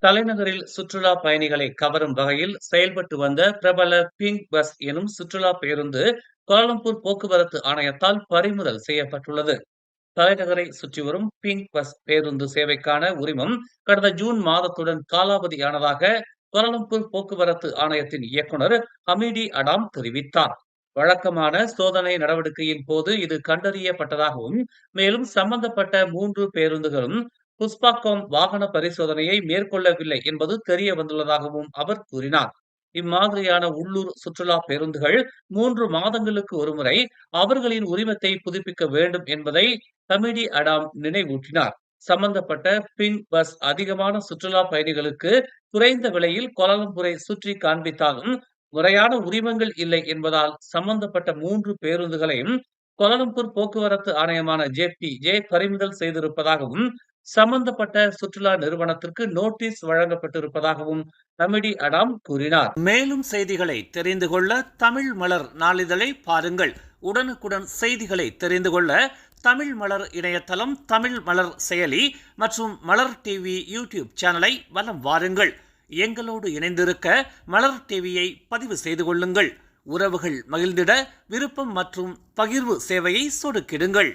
தலைநகரில் சுற்றுலா பயணிகளை கவரும் வகையில் செயல்பட்டு வந்த பிரபல பிங்க் பஸ் எனும் சுற்றுலா பேருந்து கோலாலம்பூர் போக்குவரத்து ஆணையத்தால் பறிமுதல் செய்யப்பட்டுள்ளது. தலைநகரை சுற்றி வரும் பிங்க் பஸ் பேருந்து சேவைக்கான உரிமம் கடந்த ஜூன் மாதத்துடன் காலாவதியானதாக கோலாலம்பூர் போக்குவரத்து ஆணையத்தின் இயக்குநர் ஹமீடி அடாம் தெரிவித்தார். வழக்கமான சோதனை நடவடிக்கையின் போது இது கண்டறியப்பட்டதாகவும், மேலும் சம்பந்தப்பட்ட 3 பேருந்துகளும் புஷ்பாக்கம் வாகன பரிசோதனையை மேற்கொள்ளவில்லை என்பது தெரிய வந்துள்ளதாகவும் அவர் கூறினார். இம்மாதிரியான உள்ளூர் சுற்றுலா பேருந்துகள் 3 மாதங்களுக்கு ஒருமுறை அவர்களின் உரிமத்தை புதுப்பிக்க வேண்டும் என்பதை ஹமீடி அடாம் நினைவூட்டினார். சம்பந்தப்பட்ட பிங்க் பஸ் அதிகமான சுற்றுலா பயணிகளுக்கு குறைந்த விலையில் கோலாலம்பூரை சுற்றி காண்பித்தாலும் முறையான உரிமங்கள் இல்லை என்பதால் சம்பந்தப்பட்ட 3 பேருந்துகளையும் கோலாலம்பூர் போக்குவரத்து ஆணையமான ஜேபிஜே பறிமுதல் செய்திருப்பதாகவும், சம்பந்தப்பட்ட சுற்றுலா நிறுவனத்திற்கு நோட்டீஸ் வழங்கப்பட்டிருப்பதாகவும் ஹமீடி அடாம் கூறினார். மேலும் செய்திகளை தெரிந்து கொள்ள தமிழ் மலர் நாளிதழை பாருங்கள். உடனுக்குடன் செய்திகளை தெரிந்து கொள்ள தமிழ் மலர் இணையதளம், தமிழ் மலர் செயலி மற்றும் மலர் டிவி யூடியூப் சேனலை வலம் வாருங்கள். எங்களோடு இணைந்திருக்க மலர் டிவியை பதிவு செய்து கொள்ளுங்கள். உறவுகள் மகிழ்ந்திட விருப்பம் மற்றும் பகிர்வு சேவையை சொடுக்கிடுங்கள்.